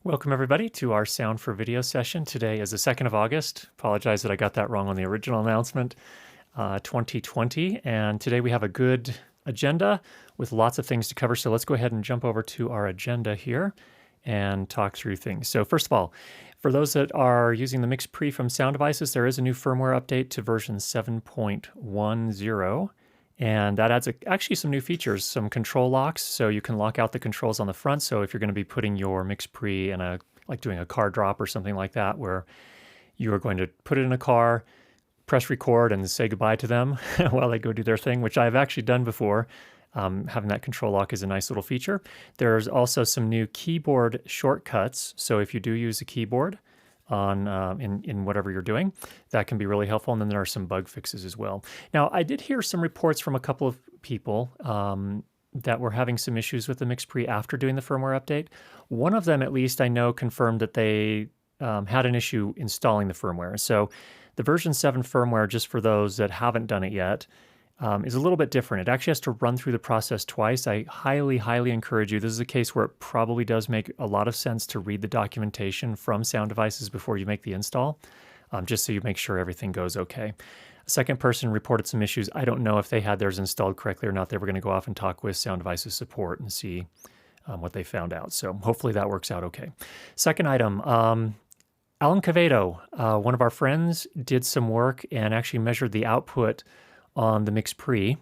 Welcome everybody to our Sound for Video session. Today is the 2nd of August. Apologize that I got that wrong on the original announcement, 2020. And today we have a good agenda with lots of things to cover. So let's go ahead and jump over to our agenda here and talk through things. So first of all, for those that are using the Mix Pre from Sound Devices, there is a new firmware update to version 7.10. And that adds actually some new features, some control locks, so you can lock out the controls on the front. So if you're going to be putting your Mix Pre in like doing a car drop or something like that, where you are going to put it in a car, press record and say goodbye to them while they go do their thing, which I've actually done before. Having that control lock is a nice little feature. There's also some new keyboard shortcuts. So if you do use a keyboard on in whatever you're doing, that can be really helpful. And then there are some bug fixes as well. Now, I did hear some reports from a couple of people that were having some issues with the Mix Pre after doing the firmware update. One of them, at least I know, confirmed that they had an issue installing the firmware. So the version 7 firmware, just for those that haven't done it yet, is a little bit different. It actually has to run through the process twice. I highly, highly encourage you. This is a case where it probably does make a lot of sense to read the documentation from Sound Devices before you make the install, just so you make sure everything goes okay. A second person reported some issues. I don't know if they had theirs installed correctly or not. They were going to go off and talk with Sound Devices support and see what they found out. So hopefully that works out okay. Second item, Alan Cavedo, one of our friends, did some work and actually measured the output on the Mix Pre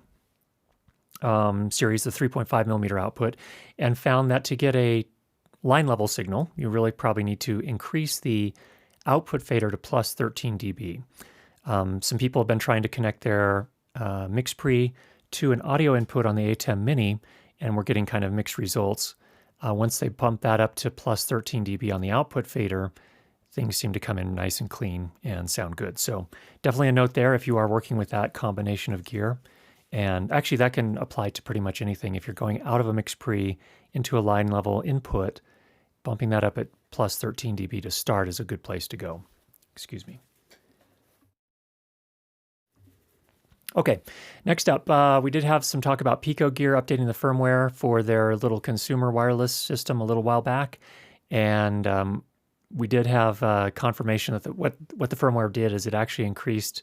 series, the 3.5 millimeter output, and found that to get a line level signal, you really probably need to increase the output fader to plus 13 dB. Some people have been trying to connect their Mix Pre to an audio input on the A10 Mini, and we're getting kind of mixed results. Once they pump that up to plus 13 dB on the output fader, things seem to come in nice and clean and sound good. So definitely a note there if you are working with that combination of gear. And actually that can apply to pretty much anything. If you're going out of a Mix Pre into a line level input, bumping that up at plus 13 dB to start is a good place to go. Excuse me. Okay, next up, we did have some talk about Pico Gear updating the firmware for their little consumer wireless system a little while back. And we did have confirmation that what the firmware did is it actually increased,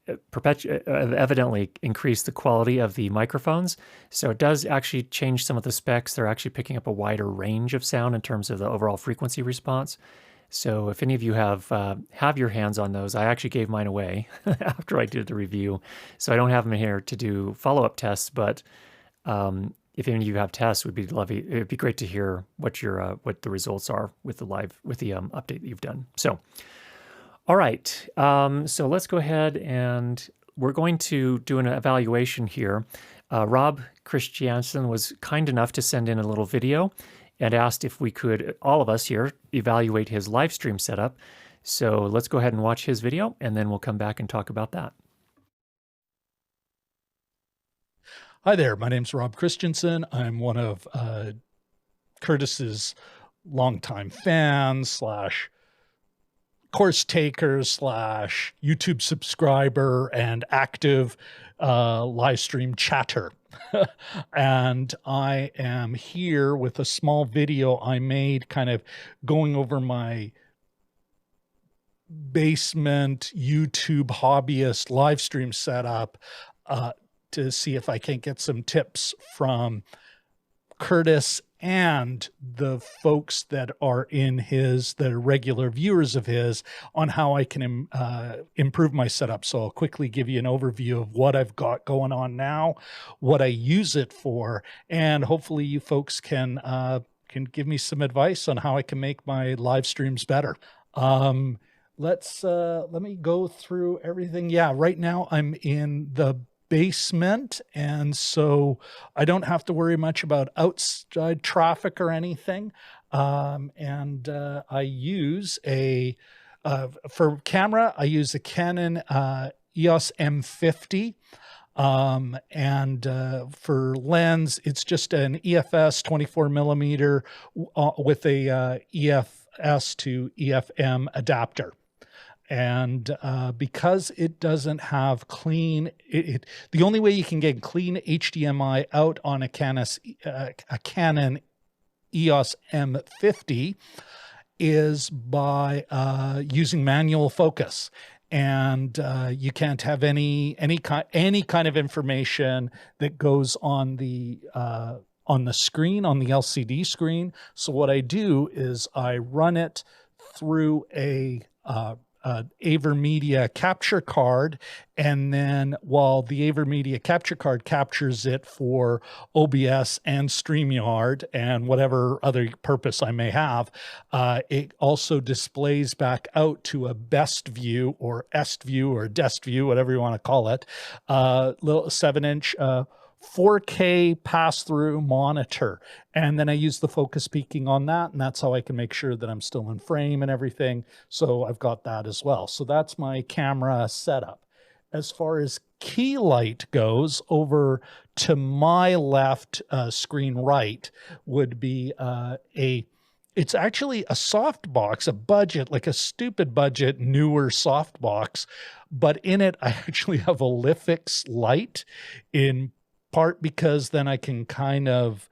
evidently increased the quality of the microphones. So it does actually change some of the specs. They're actually picking up a wider range of sound in terms of the overall frequency response. So if any of you have your hands on those, I actually gave mine away after I did the review. So I don't have them here to do follow-up tests, but if any of you have tests, it'd be great to hear what the results are with the update that you've done. So, all right. So let's go ahead and we're going to do an evaluation here. Rob Christiansen was kind enough to send in a little video and asked if we could, all of us here, evaluate his live stream setup. So let's go ahead and watch his video, and then we'll come back and talk about that. Hi there, my name's Rob Christensen. I'm one of Curtis's longtime fans slash course taker slash YouTube subscriber and active live stream chatter. And I am here with a small video I made kind of going over my basement YouTube hobbyist live stream setup to see if I can get some tips from Curtis and the folks that are the regular viewers of his on how I can improve my setup. So I'll quickly give you an overview of what I've got going on now, what I use it for, and hopefully you folks can give me some advice on how I can make my live streams better. Let me go through everything. Yeah, right now I'm in the basement, and so I don't have to worry much about outside traffic or anything. I use for camera, I use a Canon EOS M50. For lens, it's just an EFS 24 millimeter with a EFS to EFM adapter. And because it doesn't have clean, the only way you can get clean HDMI out on a Canon EOS M50 is by using manual focus. And you can't have any kind of information that goes on the screen, on the LCD screen. So what I do is I run it through a AverMedia capture card, and then while the AverMedia capture card captures it for OBS and StreamYard and whatever other purpose I may have, it also displays back out to a best view or est view or dest view, whatever you want to call it, little 7-inch 4K pass-through monitor. And then I use the focus peaking on that, and that's how I can make sure that I'm still in frame and everything. So I've got that as well. So that's my camera setup. As far as key light goes, over to my left, screen right, would be it's actually a softbox, a budget, like a stupid budget, newer softbox. But in it, I actually have a Lifix light, in part because then I can kind of,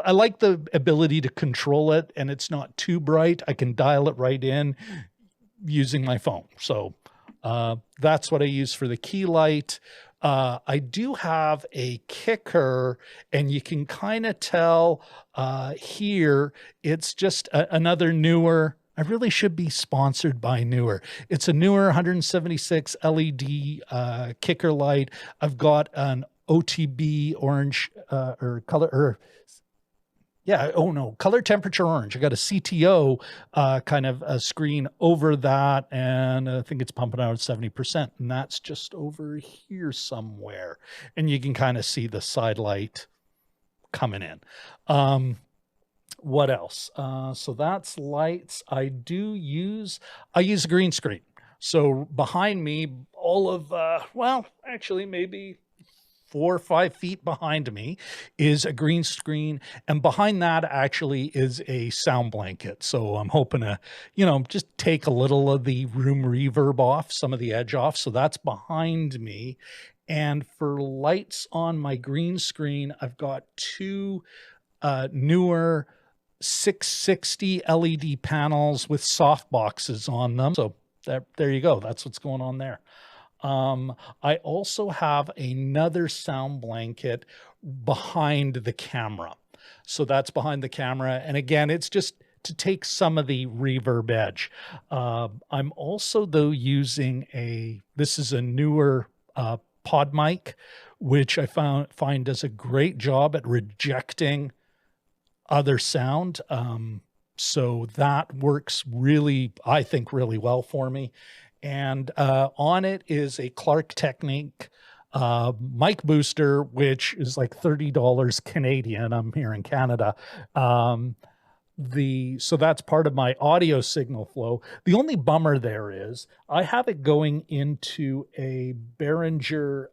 I like the ability to control it, and it's not too bright. I can dial it right in using my phone. So that's what I use for the key light. I do have a kicker, and you can kind of tell here, it's just another newer, I really should be sponsored by Newer. It's a Newer 176 LED kicker light. I've got an OTB orange or color, or yeah, oh no, color temperature orange. I got a CTO kind of a screen over that, and I think it's pumping out at 70%, and that's just over here somewhere. And you can kind of see the side light coming in. What else? So that's lights. I use a green screen. So behind me, all of, well, actually maybe 4 or 5 feet behind me is a green screen, and behind that actually is a sound blanket. So I'm hoping to, just take a little of the room reverb off, some of the edge off. So that's behind me. And for lights on my green screen, I've got 2 Newer 660 LED panels with soft boxes on them. So there you go. That's what's going on there. I also have another sound blanket behind the camera. So that's behind the camera. And again, it's just to take some of the reverb edge. I'm also, though, using this is a Newer pod mic, which I find does a great job at rejecting other sound. So that works really, I think, really well for me. And on it is a Clark Technique mic booster, which is like $30 Canadian. I'm here in Canada. So that's part of my audio signal flow. The only bummer there is I have it going into a Behringer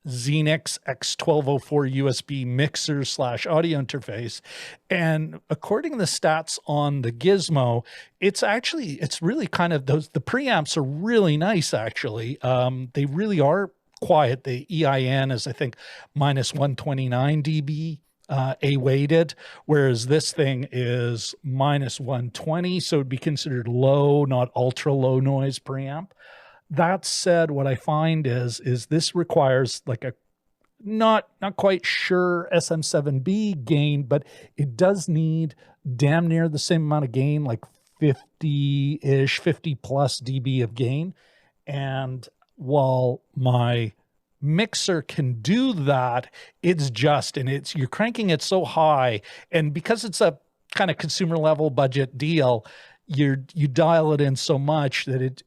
Xenix X1204 USB mixer / audio interface. And according to the stats on the Gizmo, it's really kind of the preamps are really nice, actually. They really are quiet. The EIN is, I think, minus 129 dB A-weighted, whereas this thing is minus 120. So it'd be considered low, not ultra low noise preamp. That said, what I find is this requires like a not quite sure SM7B gain, but it does need damn near the same amount of gain, like 50-ish, 50 plus dB of gain. And while my mixer can do that, you're cranking it so high, and because it's a kind of consumer level budget deal, you dial it in so much that it,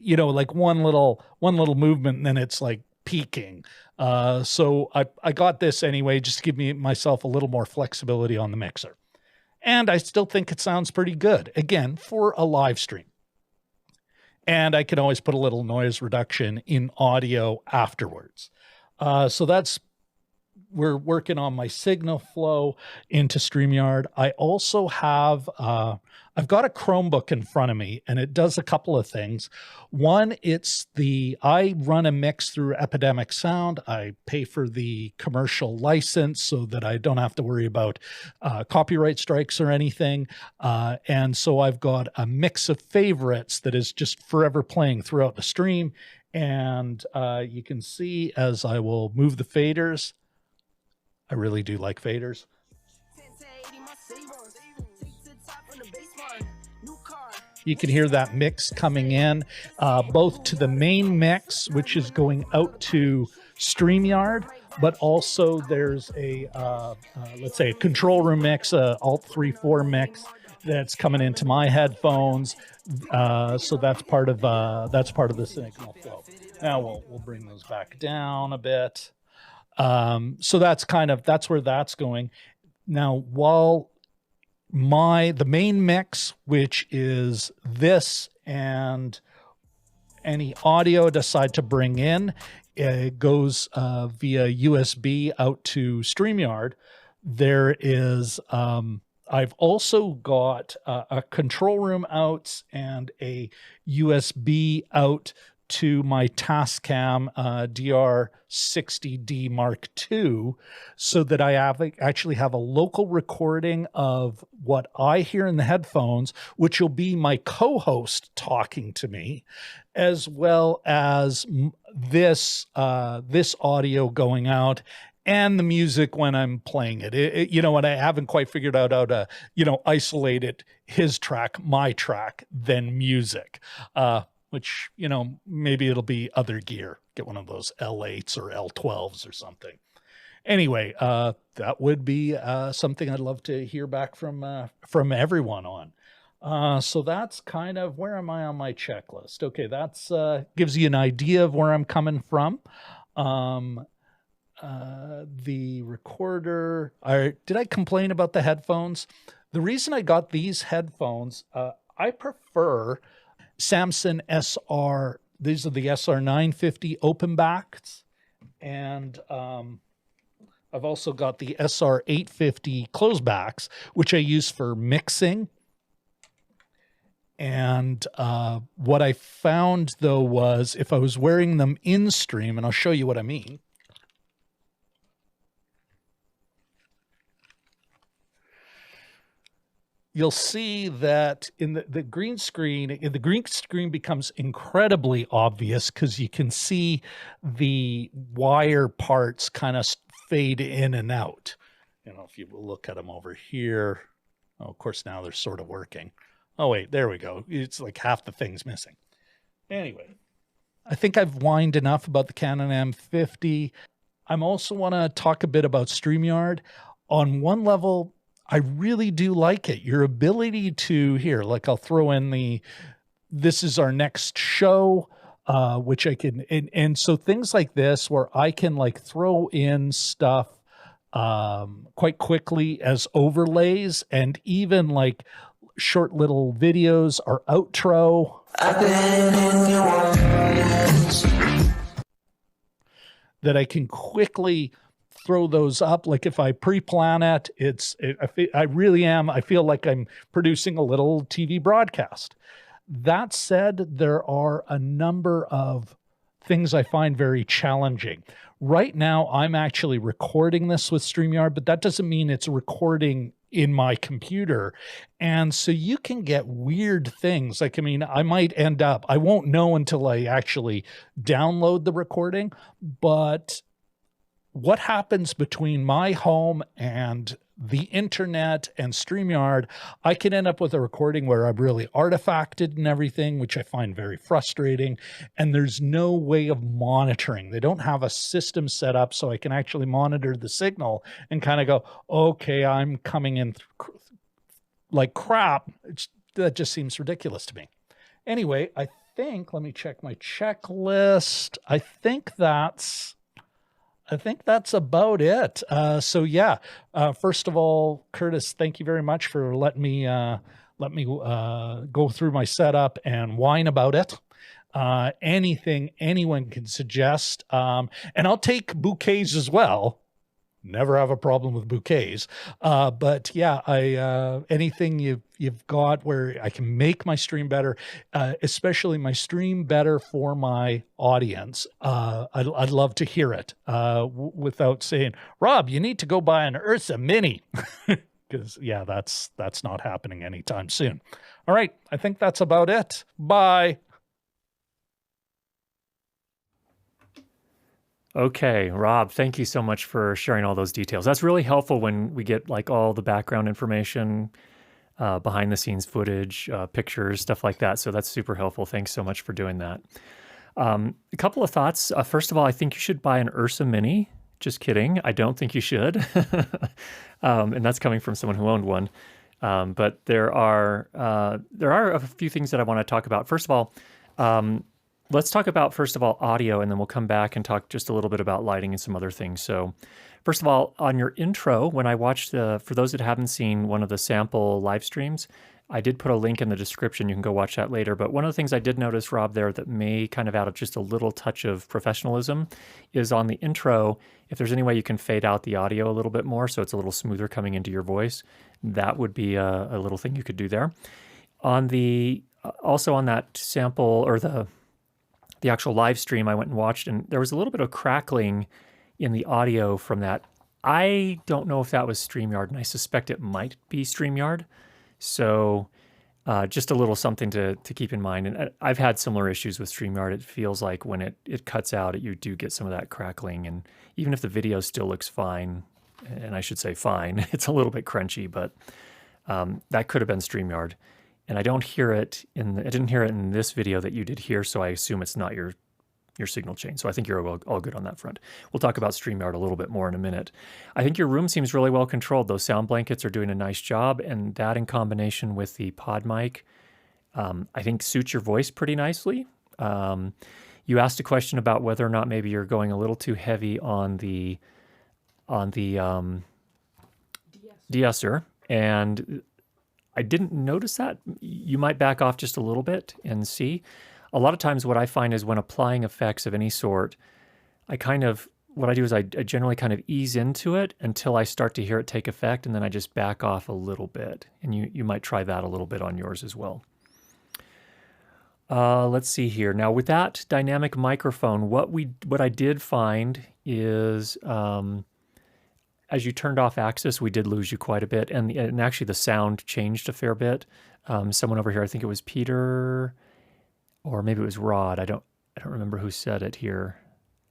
like one little movement, and then it's like peaking. So I got this anyway, just to give myself a little more flexibility on the mixer. And I still think it sounds pretty good, again, for a live stream. And I can always put a little noise reduction in audio afterwards. So that's we're working on my signal flow into StreamYard. I also have, I've got a Chromebook in front of me, and it does a couple of things. One, I run a mix through Epidemic Sound. I pay for the commercial license so that I don't have to worry about copyright strikes or anything. And so I've got a mix of favorites that is just forever playing throughout the stream. And you can see as I will move the faders, I really do like faders. You can hear that mix coming in, both to the main mix, which is going out to StreamYard, but also there's a, let's say, a control room mix, a Alt 3-4 mix that's coming into my headphones. So that's part of the signal flow. Now we'll bring those back down a bit. So that's where that's going. Now, while the main mix, which is this and any audio I decide to bring in, it goes via USB out to StreamYard. There is, I've also got a control room out and a USB out to my Tascam DR60D Mark II, so that I actually have a local recording of what I hear in the headphones, which will be my co-host talking to me, as well as this audio going out and the music when I'm playing it. And I haven't quite figured out how to, isolate it, his track, my track, then music. Which, maybe it'll be other gear. Get one of those L8s or L12s or something. Anyway, that would be something I'd love to hear back from everyone on. So that's kind of, where am I on my checklist? Okay, that's gives you an idea of where I'm coming from. The recorder, did I complain about the headphones? The reason I got these headphones, I prefer Samson SR. These are the SR950 open backs, and I've also got the SR850 closed backs, which I use for mixing. And what I found though was, if I was wearing them in stream, and I'll show you what I mean. You'll see that in the green screen, becomes incredibly obvious because you can see the wire parts kind of fade in and out. If you look at them over here, of course, now they're sort of working. Oh, wait, there we go. It's like half the thing's missing. Anyway, I think I've whined enough about the Canon M50. I also want to talk a bit about StreamYard. On one level, I really do like it. Your ability to, here, like I'll throw in this is our next show, which I can, and so things like this where I can like throw in stuff quite quickly as overlays, and even like short little videos or outro. That I can quickly throw those up. Like if I pre-plan it, I feel like I'm producing a little TV broadcast. That said, there are a number of things I find very challenging. Right now, I'm actually recording this with StreamYard, but that doesn't mean it's recording in my computer. And so you can get weird things. Like, I might end up, I won't know until I actually download the recording, but what happens between my home and the internet and StreamYard, I can end up with a recording where I've really artifacted and everything, which I find very frustrating. And there's no way of monitoring. They don't have a system set up so I can actually monitor the signal and kind of go, okay, I'm coming in like crap. That just seems ridiculous to me. Anyway, let me check my checklist. I think that's about it. So yeah, first of all, Curtis, thank you very much for letting me go through my setup and whine about it. Anything anyone can suggest, and I'll take bouquets as well. never have a problem with bouquets. But yeah, anything you've got where I can make my stream better, especially my stream better for my audience. I'd love to hear it without saying, Rob, you need to go buy an Ursa Mini. Because yeah, that's not happening anytime soon. All right, I think that's about it. Bye. Okay, Rob, thank you so much for sharing all those details. That's really helpful when we get like all the background information, behind the scenes footage, pictures, stuff like that. So that's super helpful. Thanks so much for doing that. A couple of thoughts. First of all, I think you should buy an Ursa Mini. Just kidding. I don't think you should. And that's coming from someone who owned one. But there are a few things that I want to talk about. First of all, let's talk about, first of all, audio, and then we'll come back and talk just a little bit about lighting and some other things. So first of all, on your intro, when I watched for those that haven't seen one of the sample live streams, I did put a link in the description. You can go watch that later. But one of the things I did notice, Rob, there that may kind of add up just a little touch of professionalism is on the intro, if there's any way you can fade out the audio a little bit more so it's a little smoother coming into your voice, that would be a little thing you could do there. On the also on that sample or the actual live stream, I went and watched, and there was a little bit of crackling in the audio from that. I don't know if that was StreamYard, and I suspect it might be StreamYard. So just a little something to keep in mind. And I've had similar issues with StreamYard. It feels like when it cuts out, you do get some of that crackling. And even if the video still looks fine, and I should say fine, it's a little bit crunchy, but that could have been StreamYard. And I didn't hear it in this video that you did here, so I assume it's not your signal chain. So I think you're all good on that front. We'll talk about StreamYard a little bit more in a minute. I think your room seems really well controlled. Those sound blankets are doing a nice job, and that in combination with the pod mic, I think suits your voice pretty nicely. You asked a question about whether or not maybe you're going a little too heavy on the de-esser, and I didn't notice that. You might back off just a little bit and see. A lot of times what I find is when applying effects of any sort, what I do is I generally kind of ease into it until I start to hear it take effect, and then I just back off a little bit. And you might try that a little bit on yours as well. Let's see here. Now with that dynamic microphone, what I did find is as you turned off Axis, we did lose you quite a bit, and actually the sound changed a fair bit. Someone over here, I think it was Peter, or maybe it was Rod. I don't remember who said it here.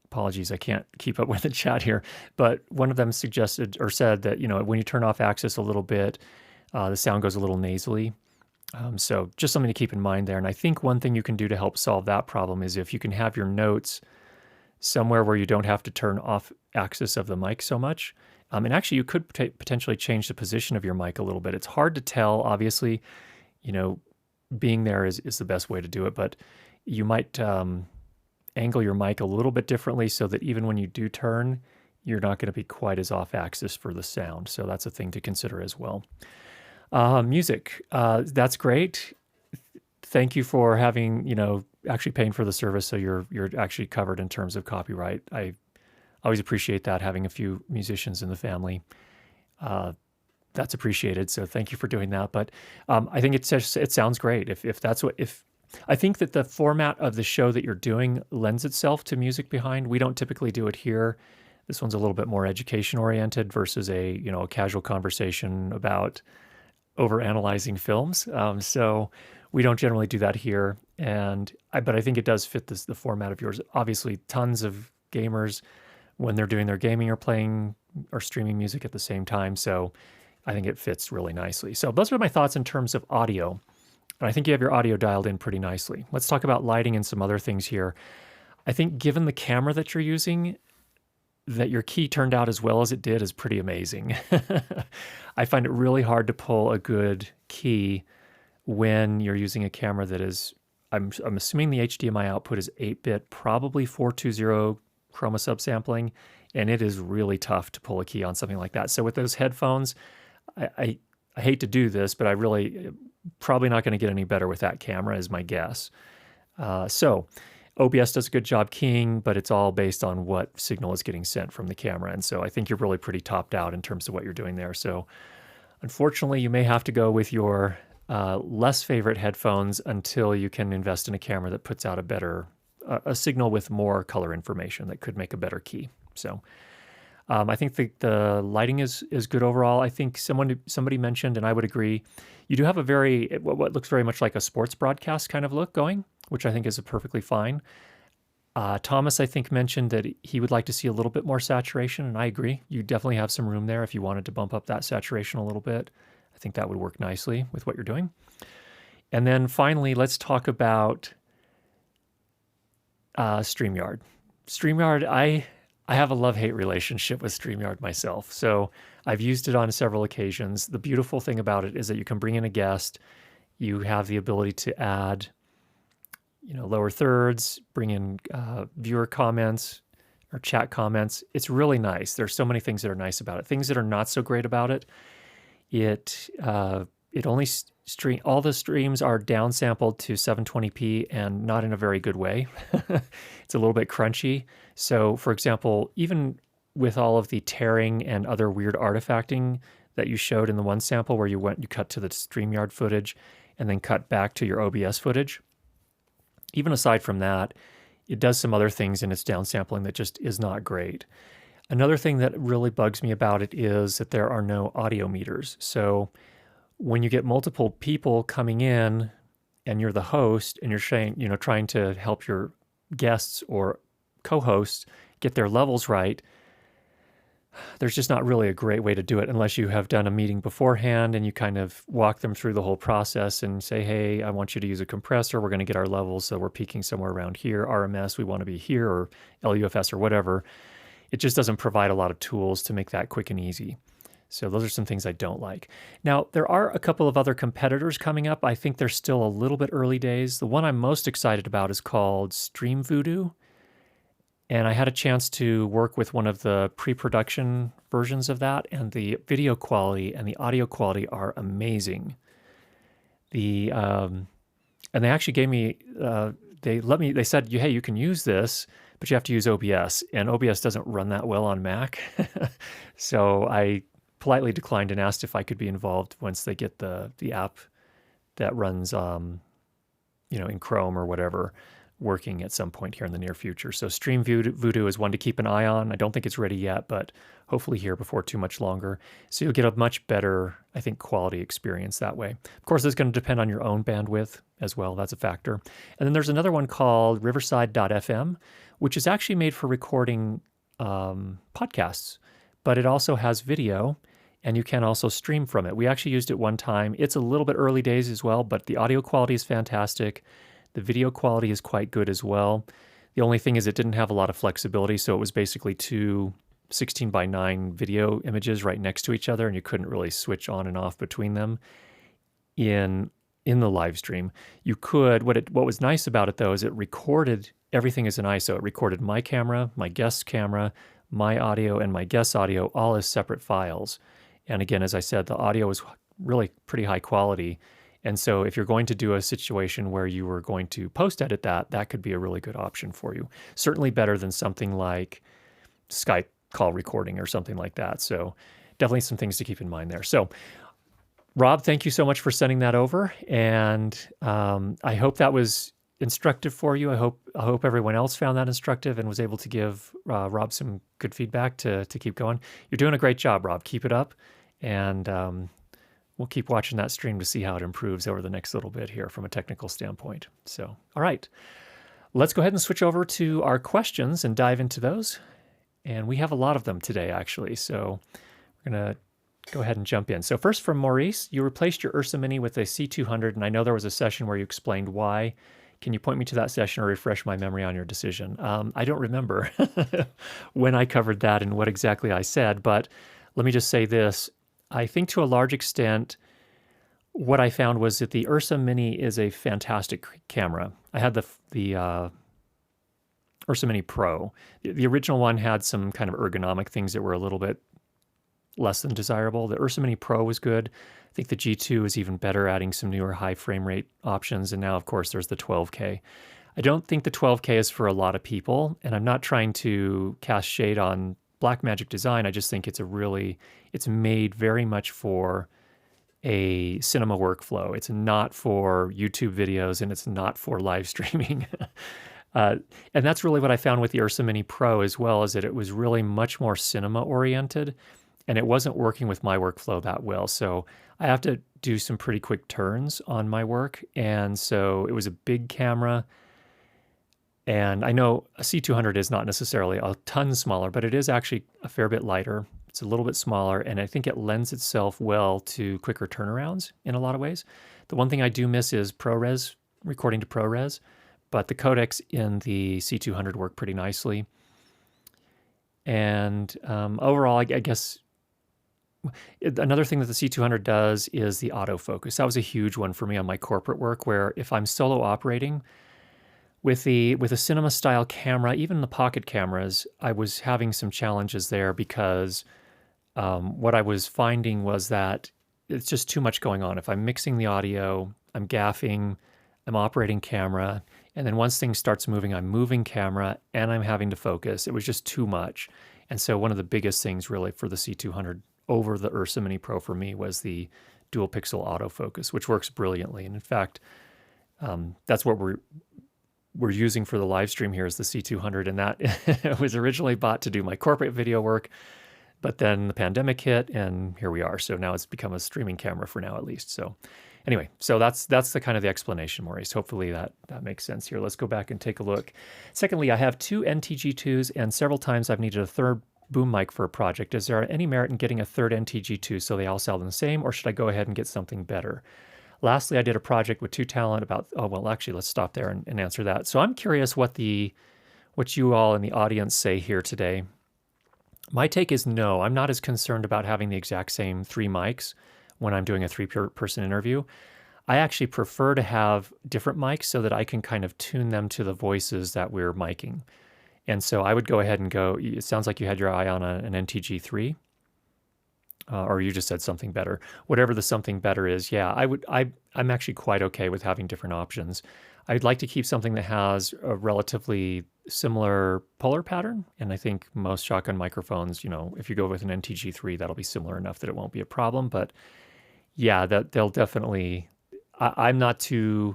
Apologies, I can't keep up with the chat here. But one of them suggested or said that when you turn off Axis a little bit, the sound goes a little nasally. So just something to keep in mind there. And I think one thing you can do to help solve that problem is if you can have your notes somewhere where you don't have to turn off Axis of the mic so much. And actually, you could potentially change the position of your mic a little bit. It's hard to tell, obviously. Being there is the best way to do it, but you might angle your mic a little bit differently so that even when you do turn, you're not going to be quite as off axis for the sound. So that's a thing to consider as well. Music, that's great. Thank you for having, actually paying for the service, so you're actually covered in terms of copyright. I always appreciate that, having a few musicians in the family. That's appreciated. So thank you for doing that. But I think it sounds great. If I think that the format of the show that you're doing lends itself to music behind. We don't typically do it here. This one's a little bit more education oriented versus a casual conversation about overanalyzing films. So we don't generally do that here. But I think it does fit the format of yours. Obviously, tons of gamers, when they're doing their gaming or playing or streaming music at the same time. So I think it fits really nicely. So those are my thoughts in terms of audio. And I think you have your audio dialed in pretty nicely. Let's talk about lighting and some other things here. I think given the camera that you're using, that your key turned out as well as it did is pretty amazing. I find it really hard to pull a good key when you're using a camera that is, I'm assuming the HDMI output is 8-bit, probably 420 chroma subsampling, and it is really tough to pull a key on something like that. So with those headphones, I hate to do this, but I really probably not going to get any better with that camera is my guess. So OBS does a good job keying, but it's all based on what signal is getting sent from the camera. And so I think you're really pretty topped out in terms of what you're doing there. So unfortunately, you may have to go with your less favorite headphones until you can invest in a camera that puts out a better, a signal with more color information that could make a better key. So I think the lighting is good overall. I think somebody mentioned, and I would agree, you do have a very, what looks very much like a sports broadcast kind of look going, which I think is a perfectly fine. Thomas, I think, mentioned that he would like to see a little bit more saturation, and I agree. You definitely have some room there if you wanted to bump up that saturation a little bit. I think that would work nicely with what you're doing. And then finally, let's talk about StreamYard. StreamYard, I have a love-hate relationship with StreamYard myself. So I've used it on several occasions. The beautiful thing about it is that you can bring in a guest. You have the ability to add, lower thirds, bring in viewer comments or chat comments. It's really nice. There's so many things that are nice about it. Things that are not so great about it, it only all the streams are downsampled to 720p and not in a very good way. It's a little bit crunchy. So for example, even with all of the tearing and other weird artifacting that you showed in the one sample where you cut to the StreamYard footage and then cut back to your OBS footage, even aside from that, it does some other things in its downsampling that just is not great. Another thing that really bugs me about it is that there are no audio meters. So when you get multiple people coming in and you're the host and you're trying to help your guests or co-hosts get their levels right, there's just not really a great way to do it unless you have done a meeting beforehand and you kind of walk them through the whole process and say, hey, I want you to use a compressor. We're going to get our levels, so we're peaking somewhere around here. RMS, we want to be here, or LUFS or whatever. It just doesn't provide a lot of tools to make that quick and easy. So those are some things I don't like. Now, there are a couple of other competitors coming up. I think they're still a little bit early days. The one I'm most excited about is called Stream Voodoo. And I had a chance to work with one of the pre-production versions of that, and the video quality and the audio quality are amazing. And they actually gave me, they said, hey, you can use this, but you have to use OBS, and OBS doesn't run that well on Mac. So I politely declined and asked if I could be involved once they get the app that runs, in Chrome or whatever, working at some point here in the near future. So Stream Voodoo is one to keep an eye on. I don't think it's ready yet, but hopefully here before too much longer. So you'll get a much better, I think, quality experience that way. Of course, it's going to depend on your own bandwidth as well. That's a factor. And then there's another one called Riverside.fm, which is actually made for recording podcasts, but it also has video, and you can also stream from it. We actually used it one time. It's a little bit early days as well, but the audio quality is fantastic. The video quality is quite good as well. The only thing is it didn't have a lot of flexibility, so it was basically two 16:9 video images right next to each other, and you couldn't really switch on and off between them in the live stream. You could, what was nice about it though is it recorded everything as an ISO. It recorded my camera, my guest's camera, my audio, and my guest's audio all as separate files. And again, as I said, the audio was really pretty high quality. And so if you're going to do a situation where you were going to post-edit that could be a really good option for you. Certainly better than something like Skype call recording or something like that. So definitely some things to keep in mind there. So Rob, thank you so much for sending that over. And I hope that was instructive for you. I hope everyone else found that instructive and was able to give Rob some good feedback to keep going. You're doing a great job, Rob. Keep it up. And we'll keep watching that stream to see how it improves over the next little bit here from a technical standpoint. So, all right, let's go ahead and switch over to our questions and dive into those. And we have a lot of them today, actually. So we're going to go ahead and jump in. So first from Maurice, you replaced your Ursa Mini with a C200, and I know there was a session where you explained why. Can you point me to that session or refresh my memory on your decision? I don't remember when I covered that and what exactly I said, but let me just say this. I think to a large extent, what I found was that the Ursa Mini is a fantastic camera. I had the Ursa Mini Pro. The original one had some kind of ergonomic things that were a little bit less than desirable. The Ursa Mini Pro was good. I think the G2 is even better, adding some newer high frame rate options. And now, of course, there's the 12K. I don't think the 12K is for a lot of people, and I'm not trying to cast shade on Blackmagic design. I just think it's made very much for a cinema workflow. It's not for YouTube videos, and it's not for live streaming. uh, and that's really what I found with the Ursa Mini Pro as well, is that it was really much more cinema oriented, and it wasn't working with my workflow that well. So I have to do some pretty quick turns on my work. And so it was a big camera. And I know a C200 is not necessarily a ton smaller, but it is actually a fair bit lighter. It's a little bit smaller, and I think it lends itself well to quicker turnarounds in a lot of ways. The one thing I do miss is ProRes, recording to ProRes, but the codecs in the C200 work pretty nicely. And overall, I guess another thing that the C200 does is the autofocus. That was a huge one for me on my corporate work, where if I'm solo operating, with a cinema style camera, even the pocket cameras, I was having some challenges there because what I was finding was that it's just too much going on. If I'm mixing the audio, I'm gaffing, I'm operating camera, and then once things starts moving, I'm moving camera and I'm having to focus. It was just too much. And so one of the biggest things really for the C200 over the Ursa Mini Pro for me was the dual pixel autofocus, which works brilliantly. And in fact, that's what we're using for the live stream here is the C200, and that was originally bought to do my corporate video work, but then the pandemic hit, and here we are. So now it's become a streaming camera for now, at least. So anyway, so that's the kind of the explanation, Maurice. Hopefully that makes sense here. Let's go back and take a look. Secondly, I have 2 NTG2s, and several times I've needed a third boom mic for a project. Is there any merit in getting a third NTG2 so they all sound the same, or should I go ahead and get something better? Lastly, I did a project with 2 talent about, actually, let's stop there and answer that. So I'm curious what you all in the audience say here today. My take is no, I'm not as concerned about having the exact same 3 mics when I'm doing a 3-person interview. I actually prefer to have different mics so that I can kind of tune them to the voices that we're miking. And so I would go ahead and go, it sounds like you had your eye on an NTG3. Or you just said something better. Whatever the something better is, yeah, I'm actually quite okay with having different options. I'd like to keep something that has a relatively similar polar pattern, and I think most shotgun microphones, if you go with an NTG3, that'll be similar enough that it won't be a problem. But yeah, that they'll definitely. I'm not too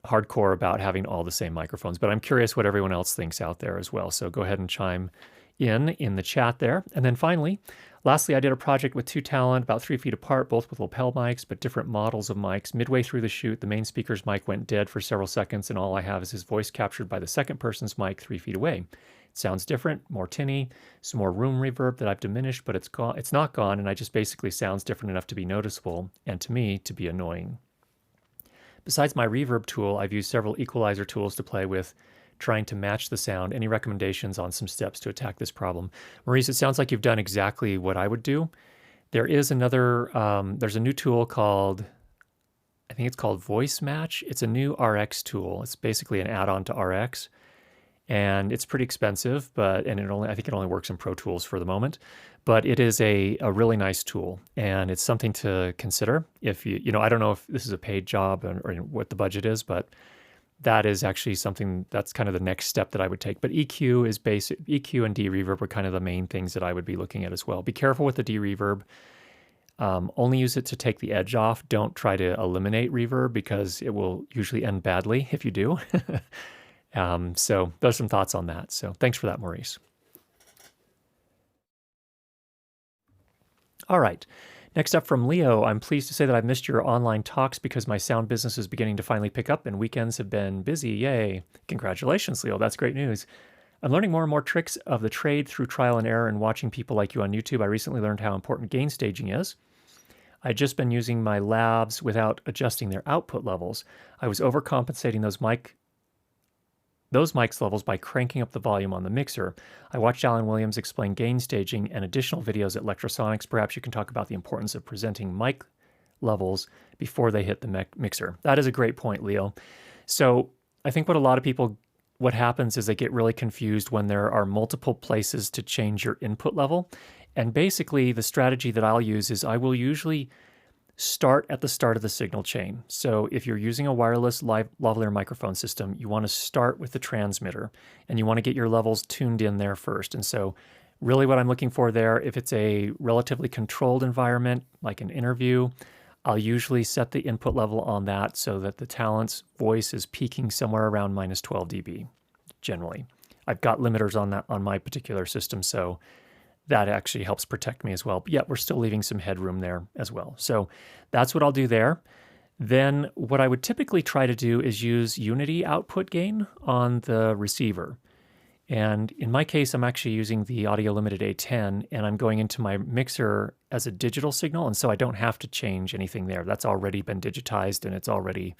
hardcore about having all the same microphones, but I'm curious what everyone else thinks out there as well. So go ahead and chime in the chat there. And then finally, lastly, I did a project with 2 talent, about 3 feet apart, both with lapel mics, but different models of mics. Midway through the shoot, the main speaker's mic went dead for several seconds, and all I have is his voice captured by the second person's mic 3 feet away. It sounds different, more tinny, some more room reverb that I've diminished, but it's gone. It's not gone, and I just basically sounds different enough to be noticeable, and to me, to be annoying. Besides my reverb tool, I've used several equalizer tools to play with, trying to match the sound. Any recommendations on some steps to attack this problem? Maurice, it sounds like you've done exactly what I would do. There is there's a new tool called, I think it's called Voice Match. It's a new RX tool. It's basically an add-on to RX, and it's pretty expensive, I think it only works in Pro Tools for the moment, but it is a really nice tool, and it's something to consider. If I don't know if this is a paid job or what the budget is, but that is actually something that's kind of the next step that I would take. But EQ is basic. EQ and D-reverb are kind of the main things that I would be looking at as well. Be careful with the D-reverb. Only use it to take the edge off. Don't try to eliminate reverb because it will usually end badly if you do. So those are some thoughts on that. So thanks for that, Maurice. All right. Next up from Leo, I'm pleased to say that I've missed your online talks because my sound business is beginning to finally pick up and weekends have been busy. Yay. Congratulations, Leo. That's great news. I'm learning more and more tricks of the trade through trial and error and watching people like you on YouTube. I recently learned how important gain staging is. I'd just been using my labs without adjusting their output levels. I was overcompensating those mics levels by cranking up the volume on the mixer. I watched Alan Williams explain gain staging and additional videos at Electrosonics. Perhaps you can talk about the importance of presenting mic levels before they hit the mixer. That is a great point, Leo. So I think what happens is they get really confused when there are multiple places to change your input level. And basically the strategy that I'll use is I will usually start at the start of the signal chain. So if you're using a wireless lavalier microphone system, you want to start with the transmitter and you want to get your levels tuned in there first. And so really what I'm looking for there, if it's a relatively controlled environment, like an interview, I'll usually set the input level on that so that the talent's voice is peaking somewhere around minus 12 dB, generally. I've got limiters on that on my particular system, so that actually helps protect me as well. But yet we're still leaving some headroom there as well. So that's what I'll do there. Then what I would typically try to do is use unity output gain on the receiver. And in my case, I'm actually using the audio limited A10 and I'm going into my mixer as a digital signal. And so I don't have to change anything there. That's already been digitized and it's already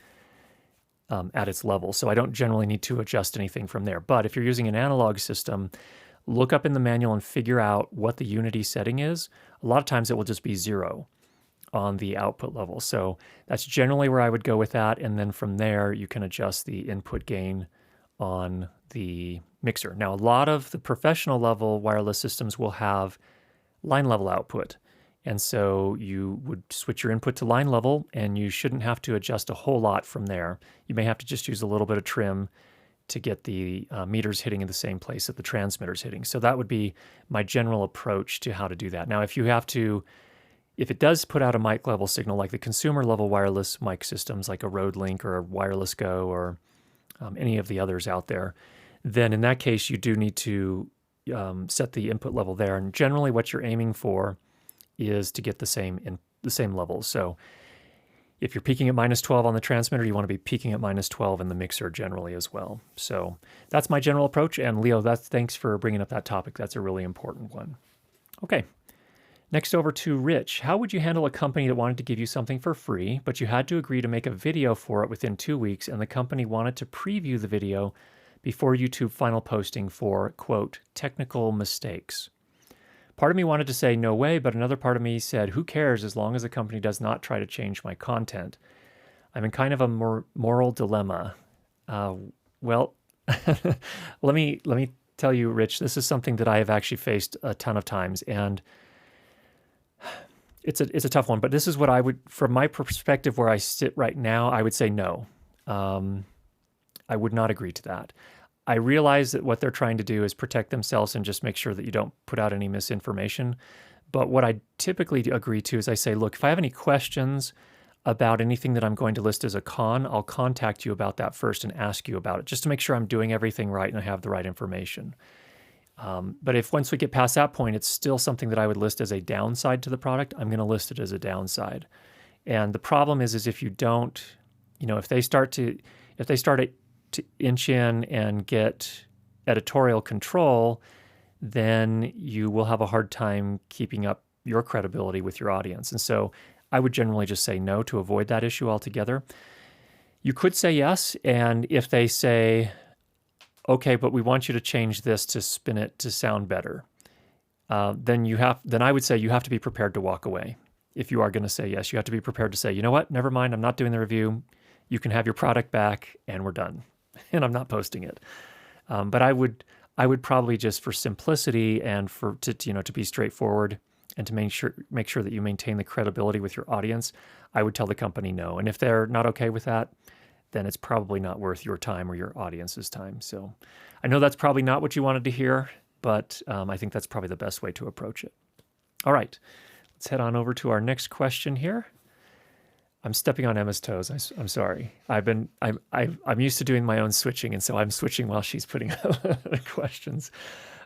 at its level. So I don't generally need to adjust anything from there. But if you're using an analog system, look up in the manual and figure out what the unity setting is. A lot of times it will just be 0 on the output level. So that's generally where I would go with that. And then from there, you can adjust the input gain on the mixer. Now, a lot of the professional level wireless systems will have line level output. And so you would switch your input to line level and you shouldn't have to adjust a whole lot from there. You may have to just use a little bit of trim to get the meters hitting in the same place that the transmitter's hitting. So that would be my general approach to how to do that. Now, if it does put out a mic level signal, like the consumer level wireless mic systems, like a Rode Link or a Wireless Go or any of the others out there, then in that case, you do need to set the input level there. And generally what you're aiming for is to get the same levels. So if you're peaking at minus 12 on the transmitter, you want to be peaking at minus 12 in the mixer generally as well. So that's my general approach. And Leo, thanks for bringing up that topic. That's a really important one. Okay. Next over to Rich. How would you handle a company that wanted to give you something for free, but you had to agree to make a video for it within 2 weeks, and the company wanted to preview the video before YouTube final posting for, quote, technical mistakes? Part of me wanted to say no way, but another part of me said, who cares as long as the company does not try to change my content? I'm in kind of a moral dilemma. Well, let me tell you, Rich, this is something that I have actually faced a ton of times, and it's a tough one. But this is what I would, from my perspective, where I sit right now, I would say no. I would not agree to that. I realize that what they're trying to do is protect themselves and just make sure that you don't put out any misinformation. But what I typically agree to is I say, look, if I have any questions about anything that I'm going to list as a con, I'll contact you about that first and ask you about it, just to make sure I'm doing everything right and I have the right information. But if once we get past that point, it's still something that I would list as a downside to the product, I'm going to list it as a downside. And the problem is if you don't, if they start to inch in and get editorial control, then you will have a hard time keeping up your credibility with your audience. And so I would generally just say no to avoid that issue altogether. You could say yes, and if they say, okay, but we want you to change this to spin it to sound better, then I would say you have to be prepared to walk away. If you are going to say yes, you have to be prepared to say, you know what, never mind, I'm not doing the review. You can have your product back and we're done. And I'm not posting it. But I would probably just, for simplicity and to be straightforward and to make sure that you maintain the credibility with your audience, I would tell the company no. And if they're not okay with that, then it's probably not worth your time or your audience's time. So I know that's probably not what you wanted to hear, but I think that's probably the best way to approach it. All right, let's head on over to our next question here. I'm stepping on Emma's toes. I'm sorry. I'm used to doing my own switching, and so I'm switching while she's putting up questions.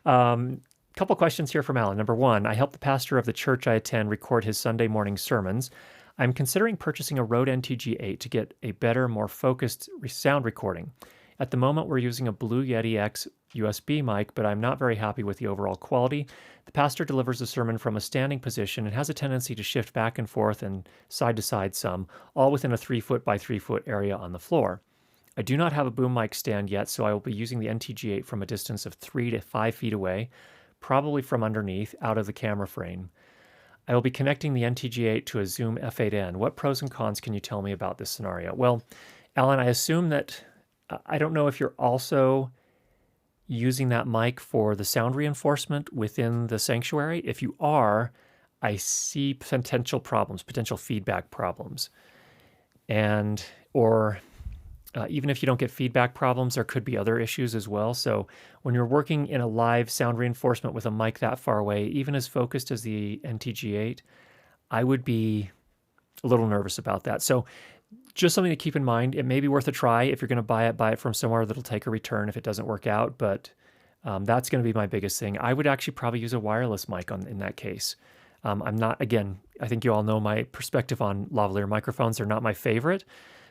Couple questions here from Alan. Number one, I help the pastor of the church I attend record his Sunday morning sermons. I'm considering purchasing a Rode NTG8 to get a better, more focused sound recording. At the moment, we're using a Blue Yeti X USB mic, but I'm not very happy with the overall quality. The pastor delivers the sermon from a standing position and has a tendency to shift back and forth and side to side some, all within a 3-foot by 3-foot area on the floor. I do not have a boom mic stand yet, so I will be using the NTG8 from a distance of 3 to 5 feet away, probably from underneath, out of the camera frame. I will be connecting the NTG8 to a Zoom F8N. What pros and cons can you tell me about this scenario? Well, Alan, I assume that, I don't know if you're also using that mic for the sound reinforcement within the sanctuary. If you are, I see potential problems, potential feedback problems. And, or even if you don't get feedback problems, there could be other issues as well. So when you're working in a live sound reinforcement with a mic that far away, even as focused as the NTG8, I would be a little nervous about that. So just something to keep in mind. It may be worth a try. If you're going to buy it from somewhere that'll take a return if it doesn't work out. But that's going to be my biggest thing. I would actually probably use a wireless mic in that case. I'm not, again, I think you all know my perspective on lavalier microphones. They're not my favorite,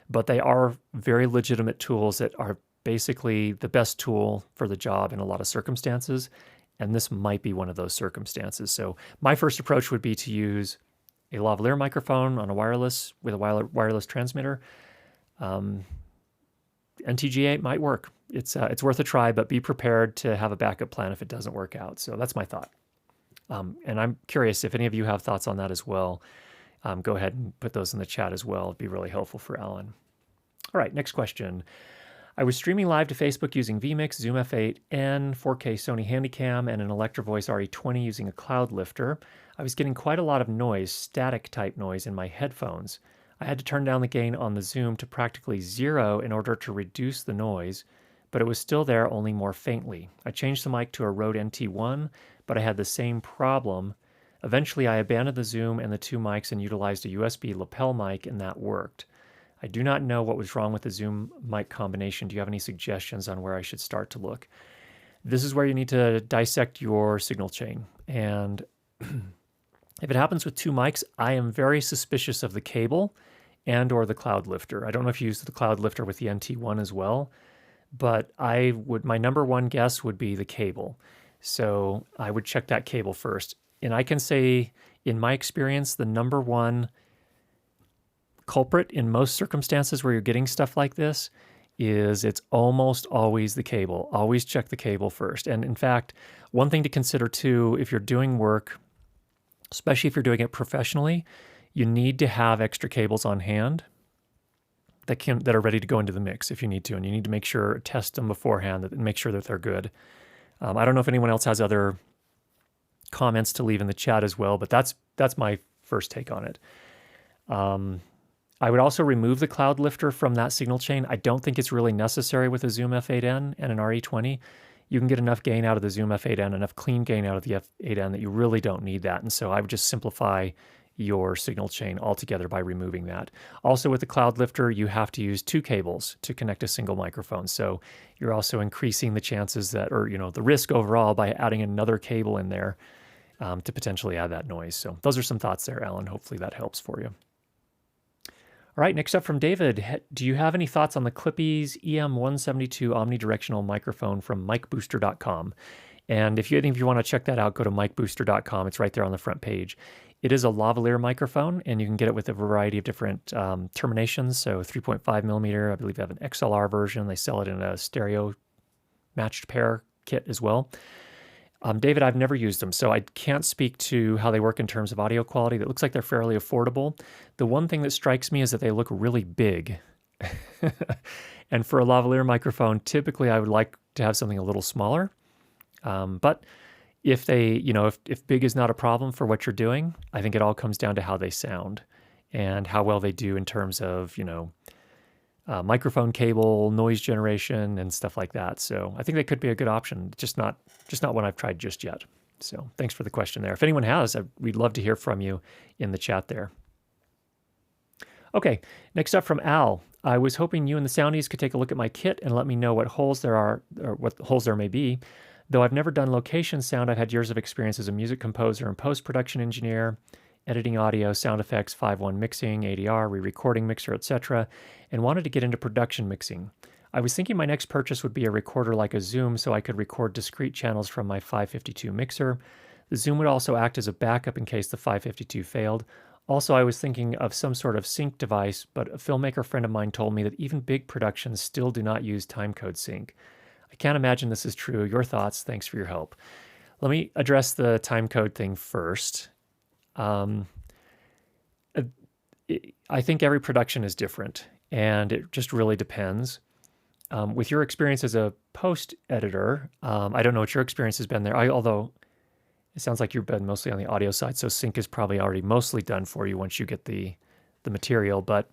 but they are very legitimate tools that are basically the best tool for the job in a lot of circumstances. And this might be one of those circumstances. So my first approach would be to use a lavalier microphone on a wireless with a wireless transmitter. NTG8 might work. It's worth a try, but be prepared to have a backup plan if it doesn't work out. So that's my thought. And I'm curious if any of you have thoughts on that as well. Go ahead and put those in the chat as well. It'd be really helpful for Alan. All right, next question. I was streaming live to Facebook using vMix, Zoom F8N, 4K Sony Handycam, and an Electro Voice RE20 using a cloud lifter. I was getting quite a lot of noise, static type noise in my headphones. I had to turn down the gain on the Zoom to practically 0 in order to reduce the noise, but it was still there, only more faintly. I changed the mic to a Rode NT1, but I had the same problem. Eventually, I abandoned the Zoom and the two mics and utilized a USB lapel mic, and that worked. I do not know what was wrong with the Zoom mic combination. Do you have any suggestions on where I should start to look? This is where you need to dissect your signal chain. And if it happens with two mics, I am very suspicious of the cable and or the cloud lifter. I don't know if you used the cloud lifter with the NT1 as well, but my number one guess would be the cable. So I would check that cable first. And I can say, in my experience, the number one culprit in most circumstances where you're getting stuff like this is it's almost always the cable. Always check the cable first. And in fact, one thing to consider too, if you're doing work, especially if you're doing it professionally, you need to have extra cables on hand that are ready to go into the mix if you need to. And you need to make sure, test them beforehand and make sure that they're good. I don't know if anyone else has other comments to leave in the chat as well, but that's my first take on it. I would also remove the cloud lifter from that signal chain. I don't think it's really necessary with a Zoom F8N and an RE20. You can get enough gain out of the Zoom F8N, enough clean gain out of the F8N that you really don't need that. And so I would just simplify your signal chain altogether by removing that. Also with the cloud lifter, you have to use two cables to connect a single microphone. So you're also increasing the chances that, or the risk overall by adding another cable in there to potentially add that noise. So those are some thoughts there, Alan. Hopefully that helps for you. All right, next up from David. Do you have any thoughts on the Clippy's EM172 omnidirectional microphone from micbooster.com? And if you want to check that out, go to micbooster.com. It's right there on the front page. It is a lavalier microphone, and you can get it with a variety of different terminations. So 3.5 millimeter, I believe they have an XLR version. They sell it in a stereo matched pair kit as well. David, I've never used them, so I can't speak to how they work in terms of audio quality. It looks like they're fairly affordable. The one thing that strikes me is that they look really big. And for a lavalier microphone, typically I would like to have something a little smaller. But if if big is not a problem for what you're doing, I think it all comes down to how they sound and how well they do in terms of, microphone cable, noise generation, and stuff like that. So I think that could be a good option, just not one I've tried just yet. So thanks for the question there. If anyone has, we'd love to hear from you in the chat there. Okay, next up from Al. I was hoping you and the Soundies could take a look at my kit and let me know what holes there are, or what holes there may be. Though I've never done location sound, I've had years of experience as a music composer and post-production engineer, editing audio, sound effects, 5.1 mixing, ADR, re-recording mixer, etc., and wanted to get into production mixing. I was thinking my next purchase would be a recorder like a Zoom so I could record discrete channels from my 552 mixer. The Zoom would also act as a backup in case the 552 failed. Also, I was thinking of some sort of sync device, but a filmmaker friend of mine told me that even big productions still do not use timecode sync. I can't imagine this is true. Your thoughts? Thanks for your help. Let me address the timecode thing first. I think every production is different, and it just really depends. With your experience as a post editor, I don't know what your experience has been there. Although It sounds like you've been mostly on the audio side, so sync is probably already mostly done for you once you get the material. But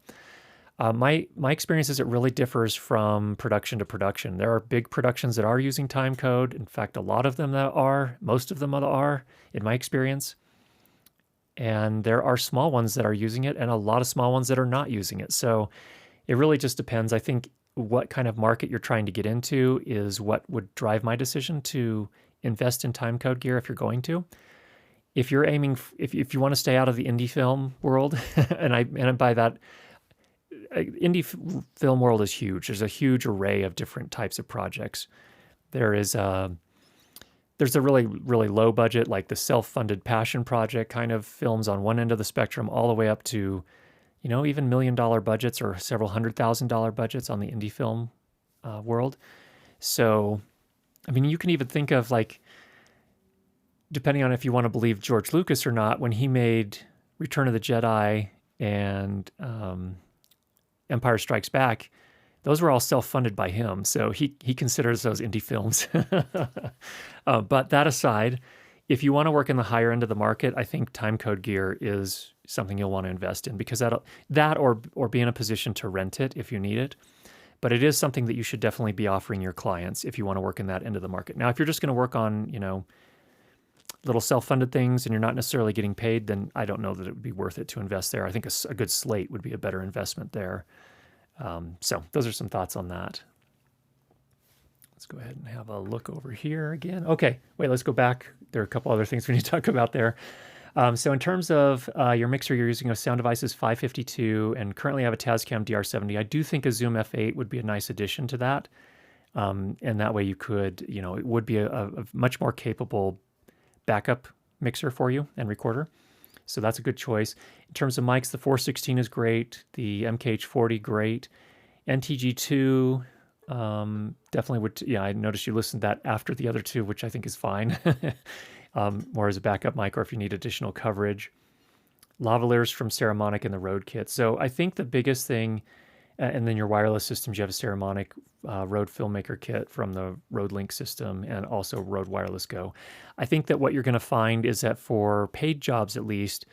my experience is it really differs from production to production. There are big productions that are using time code. In fact, a lot of them that are, most of them are, in my experience. And there are small ones that are using it and a lot of small ones that are not using it. So it really just depends. I think what kind of market you're trying to get into is what would drive my decision to invest in timecode gear if you're going to. If you're aiming, if you want to stay out of the indie film world, and by that, film world is huge. There's a huge array of different types of projects. There's a really low budget, like the self-funded passion project kind of films on one end of the spectrum, all the way up to, even $1 million budgets or several $100,000 budgets on the indie film world. So, I mean, you can even think of like, depending on if you want to believe George Lucas or not, when he made Return of the Jedi and Empire Strikes Back, those were all self-funded by him. So he considers those indie films. But that aside, if you want to work in the higher end of the market, I think timecode gear is something you'll want to invest in, because that or be in a position to rent it if you need it. But it is something that you should definitely be offering your clients if you want to work in that end of the market. Now, if you're just going to work on, little self-funded things and you're not necessarily getting paid, then I don't know that it would be worth it to invest there. I think a good slate would be a better investment there. So those are some thoughts on that. Let's go ahead and have a look over here again. Okay, wait, let's go back. There are a couple other things we need to talk about there. So in terms of your mixer, you're using a Sound Devices 552 and currently have a Tascam DR70. I do think a Zoom F8 would be a nice addition to that. And that way you could, it would be a much more capable backup mixer for you and recorder. So that's a good choice. In terms of mics, the 416 is great. The MKH40, great. NTG2, definitely would, I noticed you listened to that after the other two, which I think is fine. More as a backup mic or if you need additional coverage. Lavaliers from Saramonic in the Rode kit. So I think the biggest thing, and then your wireless systems, you have a Saramonic Rode Filmmaker kit from the Rode Link system and also Rode Wireless Go. I think that what you're going to find is that for paid jobs, at least,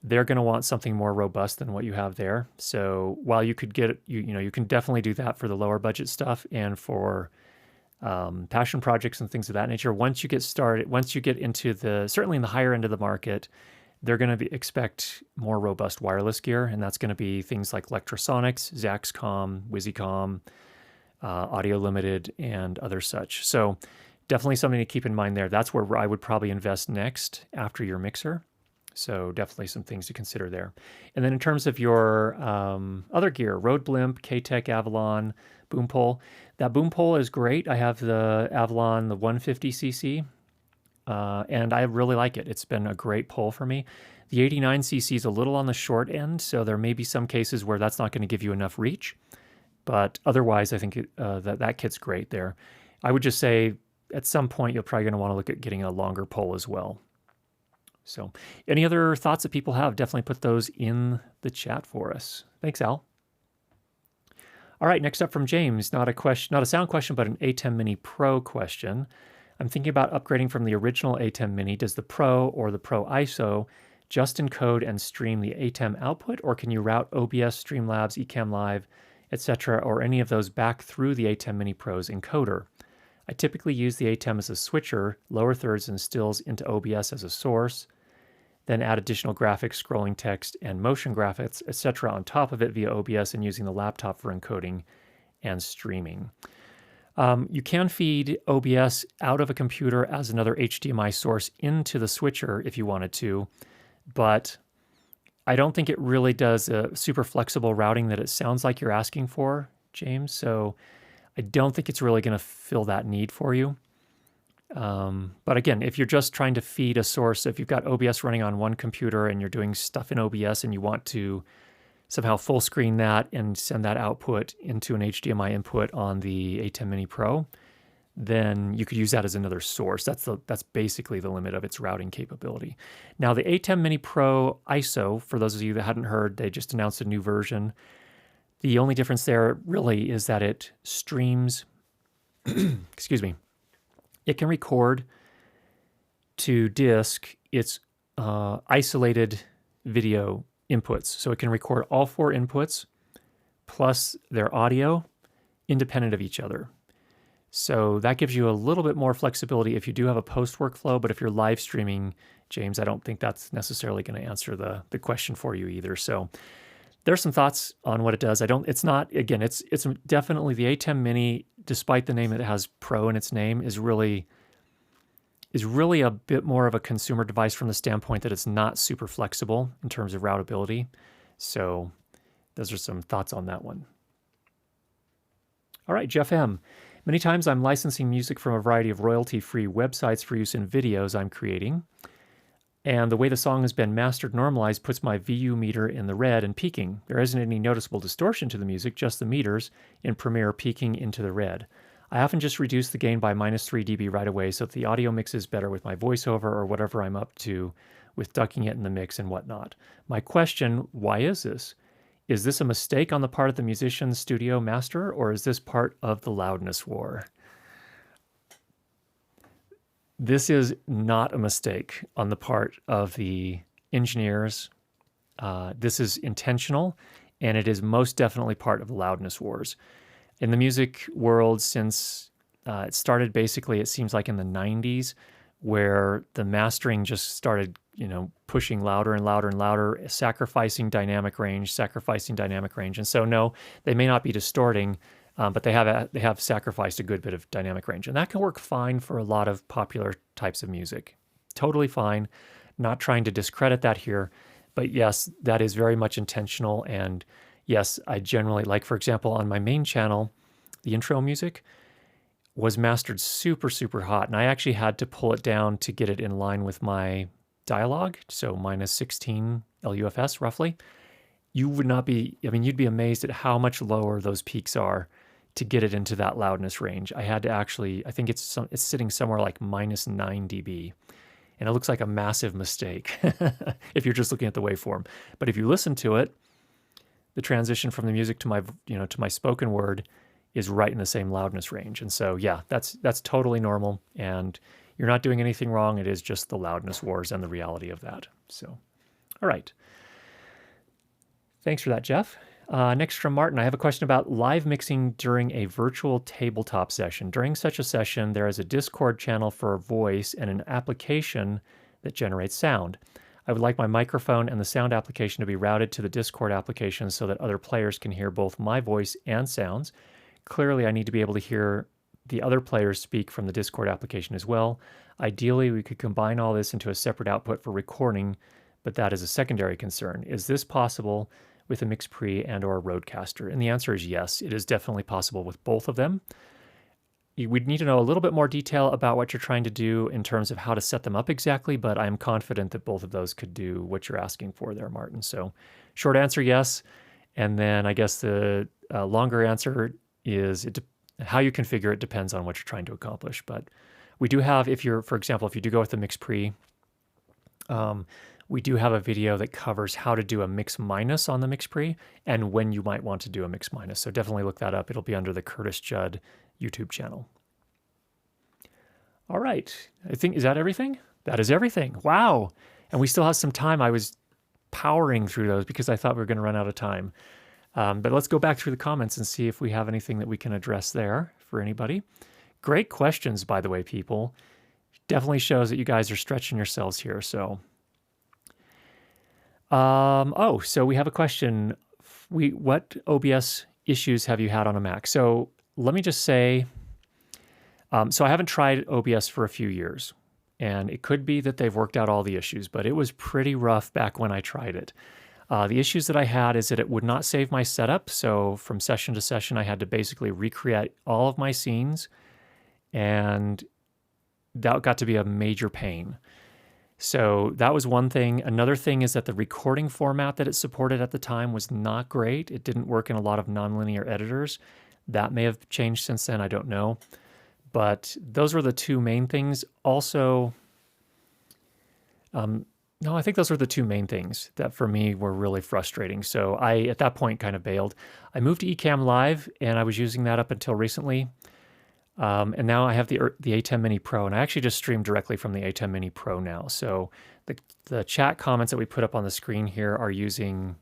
they're going to want something more robust than what you have there. So while you could get, you can definitely do that for the lower budget stuff and for passion projects and things of that nature. Once you get started, once you get into certainly in the higher end of the market, they're going to expect more robust wireless gear, and that's going to be things like Lectrosonics, Zaxcom, WheezyCom, Audio Limited, and other such. So definitely something to keep in mind there. That's where I would probably invest next after your mixer. So definitely some things to consider there. And then in terms of your other gear, Rode Blimp, K-Tech, Avalon, boom pole. That boom pole is great. I have the Avalon, the 150cc. And I really like it. It's been a great pull for me. The 89cc is a little on the short end, so there may be some cases where that's not going to give you enough reach. But otherwise, I think that kit's great there. I would just say at some point, you're probably going to want to look at getting a longer pole as well. So any other thoughts that people have, definitely put those in the chat for us. Thanks, Al. All right, next up from James, not a sound question, but an ATEM Mini Pro question. I'm thinking about upgrading from the original ATEM Mini. Does the Pro or the Pro ISO just encode and stream the ATEM output, or can you route OBS, Streamlabs, Ecamm Live, etc., or any of those back through the ATEM Mini Pro's encoder? I typically use the ATEM as a switcher, lower thirds and stills into OBS as a source, then add additional graphics, scrolling text, and motion graphics, etc. on top of it via OBS and using the laptop for encoding and streaming. You can feed OBS out of a computer as another HDMI source into the switcher if you wanted to, but I don't think it really does a super flexible routing that it sounds like you're asking for, James. So I don't think it's really going to fill that need for you. But again, if you're just trying to feed a source, if you've got OBS running on one computer and you're doing stuff in OBS and you want to somehow full screen that and send that output into an HDMI input on the ATEM Mini Pro, then you could use that as another source. That's basically the limit of its routing capability. Now, the ATEM Mini Pro ISO, for those of you that hadn't heard, they just announced a new version. The only difference there really is that it streams, excuse me, it can record to disk, it's isolated video inputs. So it can record all 4 inputs plus their audio independent of each other. So that gives you a little bit more flexibility if you do have a post workflow, but if you're live streaming, James, I don't think that's necessarily going to answer the question for you either. So there's some thoughts on what it does. It's definitely the ATEM Mini, despite the name it has Pro in its name, is really a bit more of a consumer device from the standpoint that it's not super flexible in terms of routability. So those are some thoughts on that one. All right, Jeff M. Many times I'm licensing music from a variety of royalty-free websites for use in videos I'm creating. And the way the song has been mastered normalized puts my VU meter in the red and peaking. There isn't any noticeable distortion to the music, just the meters in Premiere peaking into the red. I often just reduce the gain by -3 dB right away so that the audio mixes better with my voiceover or whatever I'm up to with ducking it in the mix and whatnot. My question, why is this? Is this a mistake on the part of the musician studio master, or is this part of the loudness war? This is not a mistake on the part of the engineers. This is intentional, and it is most definitely part of the loudness wars. In the music world, since it started basically, it seems like in the 90s, where the mastering just started, pushing louder and louder and louder, sacrificing dynamic range. And so, no, they may not be distorting, but they have sacrificed a good bit of dynamic range. And that can work fine for a lot of popular types of music. Totally fine. Not trying to discredit that here. But yes, that is very much intentional. And yes, I generally, like for example, on my main channel, the intro music was mastered super, super hot. And I actually had to pull it down to get it in line with my dialogue. So -16 LUFS roughly. You would not be, you'd be amazed at how much lower those peaks are to get it into that loudness range. I had to actually, I think it's sitting somewhere like -9 dB. And it looks like a massive mistake if you're just looking at the waveform. But if you listen to it, the transition from the music to my spoken word is right in the same loudness range. And so, yeah, that's totally normal. And you're not doing anything wrong. It is just the loudness wars and the reality of that. So, all right. Thanks for that, Jeff. Next from Martin, I have a question about live mixing during a virtual tabletop session. During such a session, there is a Discord channel for voice and an application that generates sound. I would like my microphone and the sound application to be routed to the Discord application so that other players can hear both my voice and sounds. Clearly, I need to be able to hear the other players speak from the Discord application as well. Ideally, we could combine all this into a separate output for recording, but that is a secondary concern. Is this possible with a MixPre and or a Rodecaster? And the answer is yes, it is definitely possible with both of them. We'd need to know a little bit more detail about what you're trying to do in terms of how to set them up exactly, but I'm confident that both of those could do what you're asking for there, Martin. So short answer, yes. And then I guess the longer answer is how you configure it depends on what you're trying to accomplish. But we do have, for example, if you do go with the MixPre, we do have a video that covers how to do a mix minus on the MixPre and when you might want to do a mix minus. So definitely look that up. It'll be under the Curtis Judd YouTube channel. All right. Is that everything? That is everything. Wow. And we still have some time. I was powering through those because I thought we were going to run out of time. But let's go back through the comments and see if we have anything that we can address there for anybody. Great questions, by the way, people. Definitely shows that you guys are stretching yourselves here. So, so we have a question. What OBS issues have you had on a Mac? So let me just say, so I haven't tried OBS for a few years, and it could be that they've worked out all the issues, but it was pretty rough back when I tried it. The issues that I had is that it would not save my setup. So from session to session, I had to basically recreate all of my scenes, and that got to be a major pain. So that was one thing. Another thing is that the recording format that it supported at the time was not great. It didn't work in a lot of nonlinear editors. That may have changed since then. I don't know. But those were the two main things. Also, no, I think those were the two main things that for me were really frustrating. So I, at that point, kind of bailed. I moved to Ecamm Live, and I was using that up until recently. And now I have the A10 Mini Pro, and I actually just stream directly from the A10 Mini Pro now. So the chat comments that we put up on the screen here are using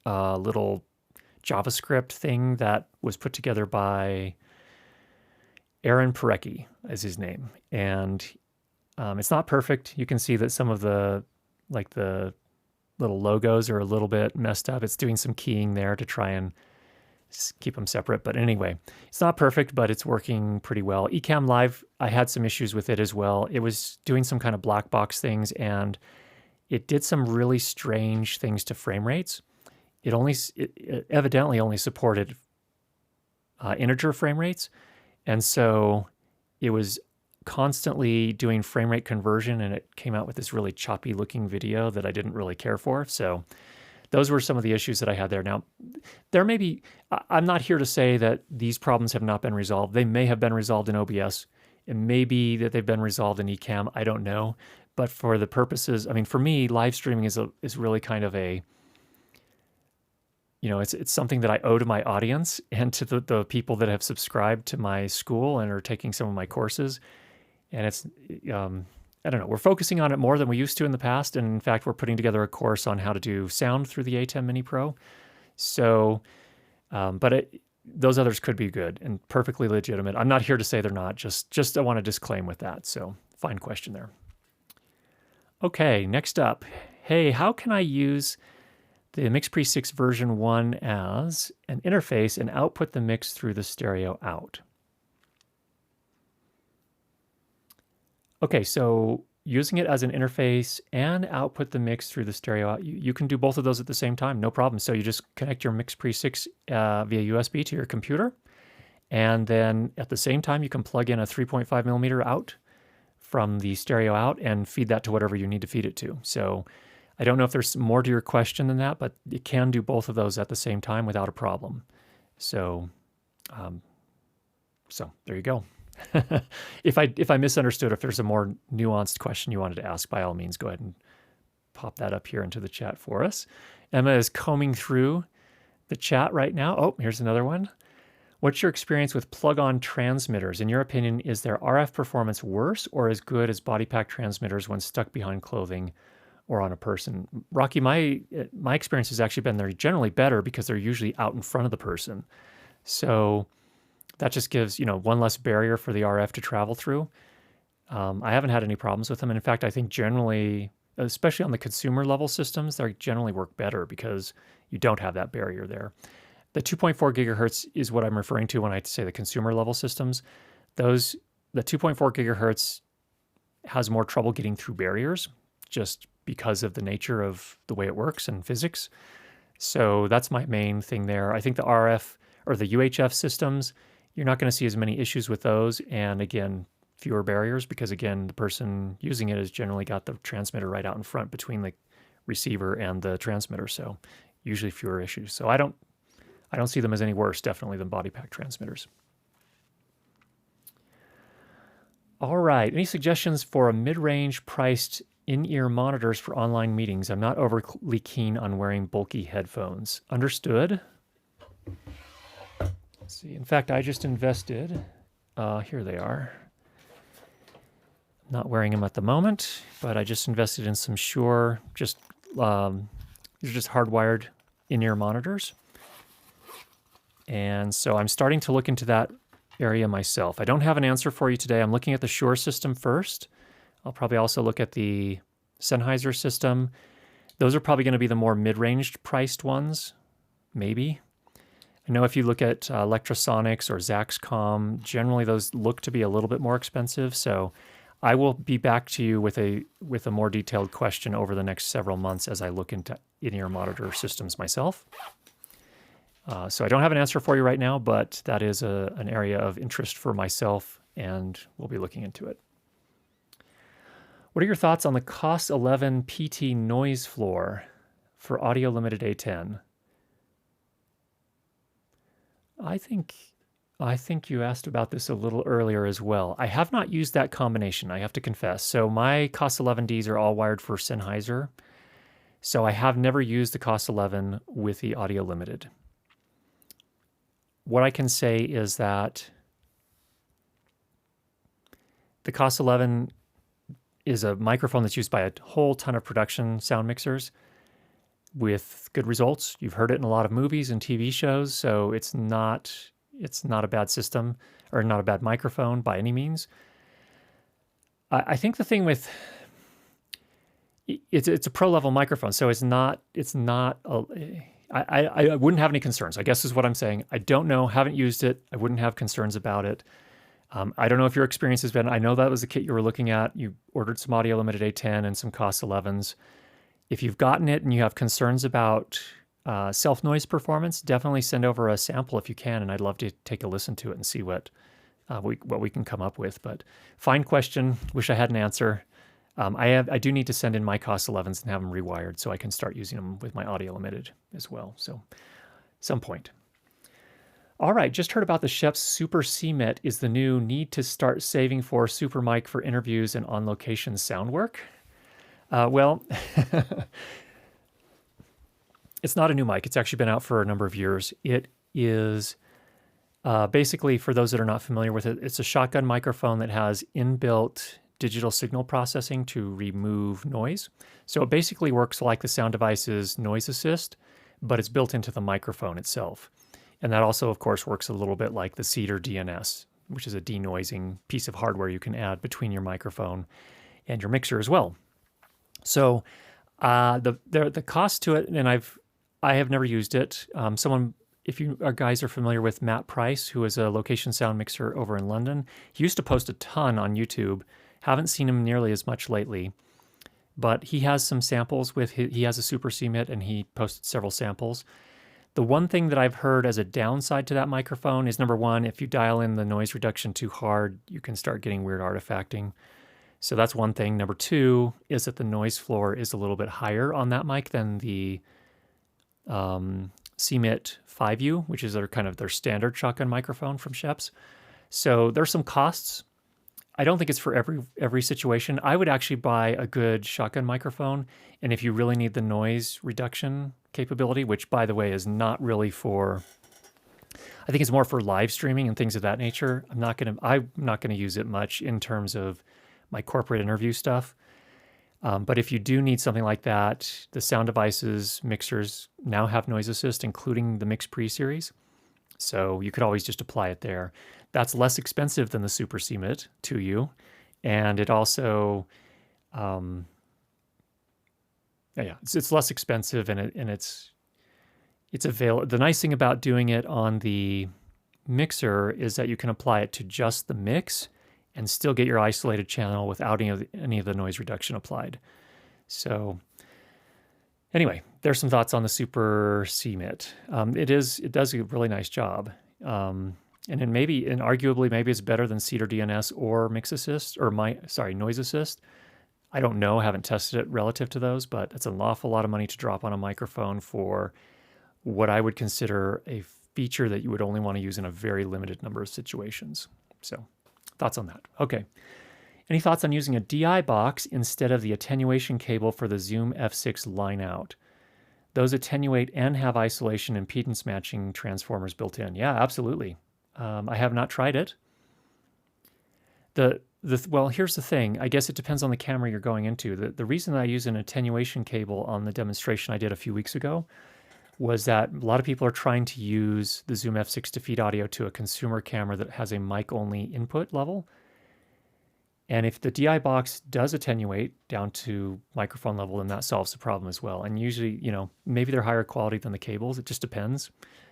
a little JavaScript thing that was put together by Aaron Parecki is his name. And it's not perfect. You can see that some of the little logos are a little bit messed up. It's doing some keying there to try and keep them separate. But anyway, it's not perfect, but it's working pretty well. Ecamm Live, I had some issues with it as well. It was doing some kind of black box things, and it did some really strange things to frame rates. It evidently only supported integer frame rates, and so it was constantly doing frame rate conversion, and it came out with this really choppy looking video that I didn't really care for. So those were some of the issues that I had there. Now, there may be, I'm not here to say that these problems have not been resolved. They may have been resolved in OBS. It may be that they've been resolved in Ecamm. I don't know. But for the purposes, I mean, for me, live streaming is really kind of a, it's something that I owe to my audience and to the people that have subscribed to my school and are taking some of my courses. And it's, I don't know, we're focusing on it more than we used to in the past. And in fact, we're putting together a course on how to do sound through the A10 Mini Pro. So, those others could be good and perfectly legitimate. I'm not here to say they're not, just I want to disclaim with that. So fine question there. Okay, next up. Hey, how can I use the MixPre 6 version 1 as an interface and output the mix through the stereo out? Okay, so using it as an interface and output the mix through the stereo out, you can do both of those at the same time, no problem. So you just connect your MixPre 6 via USB to your computer, and then at the same time you can plug in a 3.5 millimeter out from the stereo out and feed that to whatever you need to feed it to. So I don't know if there's more to your question than that, but it can do both of those at the same time without a problem. So, so there you go. If I misunderstood, if there's a more nuanced question you wanted to ask, by all means, go ahead and pop that up here into the chat for us. Emma is combing through the chat right now. Oh, here's another one. What's your experience with plug-on transmitters? In your opinion, is their RF performance worse or as good as body pack transmitters when stuck behind clothing or on a person? Rocky, my experience has actually been they're generally better because they're usually out in front of the person. So that just gives, one less barrier for the RF to travel through. I haven't had any problems with them. And in fact, I think generally, especially on the consumer level systems, they generally work better because you don't have that barrier there. The 2.4 gigahertz is what I'm referring to when I say the consumer level systems. The 2.4 gigahertz has more trouble getting through barriers just because of the nature of the way it works and physics. So that's my main thing there. I think the RF or the UHF systems, you're not going to see as many issues with those. And again, fewer barriers because again, the person using it has generally got the transmitter right out in front between the receiver and the transmitter. So usually fewer issues. So I don't see them as any worse, definitely, than body pack transmitters. All right. Any suggestions for a mid-range priced in-ear monitors for online meetings? I'm not overly keen on wearing bulky headphones. Understood. Let's see. In fact, I just invested. Here they are. Not wearing them at the moment, but I just invested in some Shure. These are just hardwired in-ear monitors. And so I'm starting to look into that area myself. I don't have an answer for you today. I'm looking at the Shure system first. I'll probably also look at the Sennheiser system. Those are probably going to be the more mid-range priced ones, maybe. I know if you look at Electrosonics or Zaxcom, generally those look to be a little bit more expensive. So I will be back to you with a more detailed question over the next several months as I look into in-ear monitor systems myself. So I don't have an answer for you right now, but that is an area of interest for myself, and we'll be looking into it. What are your thoughts on the COS 11 PT noise floor for audio limited A10? I think you asked about this a little earlier as well. I have not used that combination, I have to confess. So my COS 11Ds are all wired for Sennheiser. So I have never used the COS 11 with the audio limited. What I can say is that the Cost 11 is a microphone that's used by a whole ton of production sound mixers with good results. You've heard it in a lot of movies and TV shows, so it's not a bad system or not a bad microphone by any means. I think the thing with it's a pro level microphone, so I wouldn't have any concerns, I guess is what I'm saying. I don't know, haven't used it. I wouldn't have concerns about it. I don't know if your experience has been, I know that was the kit you were looking at. You ordered some audio limited A10 and some Cost 11s. If you've gotten it and you have concerns about self noise performance, definitely send over a sample if you can, and I'd love to take a listen to it and see what we can come up with. But fine question. Wish I had an answer. I do need to send in my Cost 11s and have them rewired so I can start using them with my audio limited as well. So, some point. All right, just heard about the Sheps Super CMIT is the new need to start saving for super mic for interviews and on location sound work. Well, it's not a new mic. It's actually been out for a number of years. It is basically, for those that are not familiar with it, it's a shotgun microphone that has inbuilt digital signal processing to remove noise. So it basically works like the sound device's noise assist, but it's built into the microphone itself. And that also, of course, works a little bit like the Cedar DNS, which is a denoising piece of hardware you can add between your microphone and your mixer as well. So the cost to it, and I have never used it. If you guys are familiar with Matt Price, who is a location sound mixer over in London, he used to post a ton on YouTube. Haven't seen him nearly as much lately, but he has some samples he has a Super CMIT and he posted several samples. The one thing that I've heard as a downside to that microphone is, number one, if you dial in the noise reduction too hard, you can start getting weird artifacting. So that's one thing. Number two is that the noise floor is a little bit higher on that mic than the CMIT 5U, which is their standard shotgun microphone from Sheps. So there's some costs. I don't think it's for every situation. I would actually buy a good shotgun microphone, and if you really need the noise reduction capability, which by the way is not really for, I think it's more for live streaming and things of that nature. I'm not gonna use it much in terms of my corporate interview stuff. But if you do need something like that, the sound devices mixers now have noise assist, including the MixPre series. So you could always just apply it there. That's less expensive than the Super CMIT to you. And it also, it's less expensive and it's available. The nice thing about doing it on the mixer is that you can apply it to just the mix and still get your isolated channel without any of the noise reduction applied. So anyway, there's some thoughts on the Super CMIT. It does a really nice job. And arguably maybe it's better than Cedar DNS or Mix Assist or Noise Assist. I don't know, haven't tested it relative to those, but it's an awful lot of money to drop on a microphone for what I would consider a feature that you would only want to use in a very limited number of situations. So thoughts on that. Okay. Any thoughts on using a DI box instead of the attenuation cable for the Zoom F6 line out? Those attenuate and have isolation impedance matching transformers built in. Yeah, absolutely. I have not tried it. Well, here's the thing. I guess it depends on the camera you're going into. The reason that I use an attenuation cable on the demonstration I did a few weeks ago was that a lot of people are trying to use the Zoom F6 to feed audio to a consumer camera that has a mic-only input level. And if the DI box does attenuate down to microphone level, then that solves the problem as well. And usually, maybe they're higher quality than the cables. It just depends.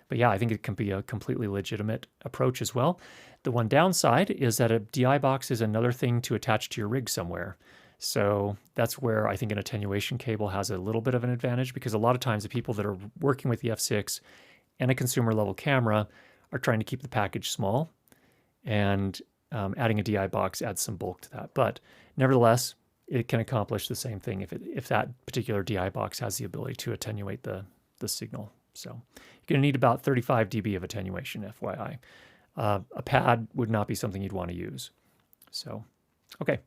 But yeah, I think it can be a completely legitimate approach as well. The one downside is that a DI box is another thing to attach to your rig somewhere. So that's where I think an attenuation cable has a little bit of an advantage, because a lot of times the people that are working with the F6 and a consumer level camera are trying to keep the package small, and adding a DI box adds some bulk to that. But nevertheless, it can accomplish the same thing if that particular DI box has the ability to attenuate the signal. So you're going to need about 35 dB of attenuation, FYI. A pad would not be something you'd want to use. So, okay.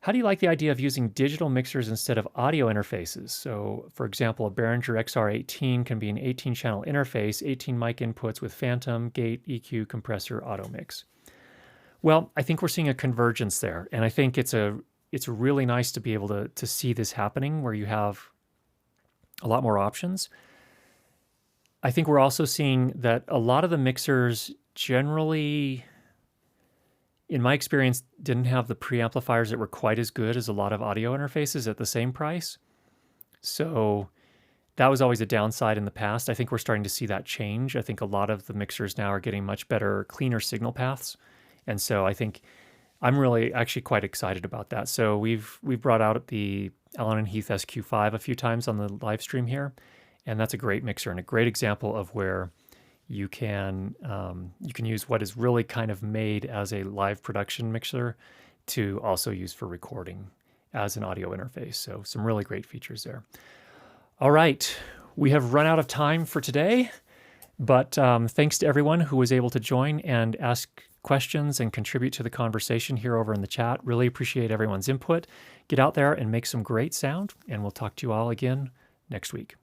How do you like the idea of using digital mixers instead of audio interfaces? So, for example, a Behringer XR18 can be an 18-channel interface, 18 mic inputs with phantom, gate, EQ, compressor, auto mix. Well, I think we're seeing a convergence there, and I think it's really nice to be able to see this happening where you have a lot more options. I think we're also seeing that a lot of the mixers generally, in my experience, didn't have the preamplifiers that were quite as good as a lot of audio interfaces at the same price. So that was always a downside in the past. I think we're starting to see that change. I think a lot of the mixers now are getting much better, cleaner signal paths. And so I think I'm really actually quite excited about that. So we've brought out the Allen and Heath SQ5 a few times on the live stream here, and that's a great mixer and a great example of where you can use what is really kind of made as a live production mixer to also use for recording as an audio interface. So some really great features there. All right, we have run out of time for today, but thanks to everyone who was able to join and ask questions and contribute to the conversation here over in the chat. Really appreciate everyone's input. Get out there and make some great sound, and we'll talk to you all again next week.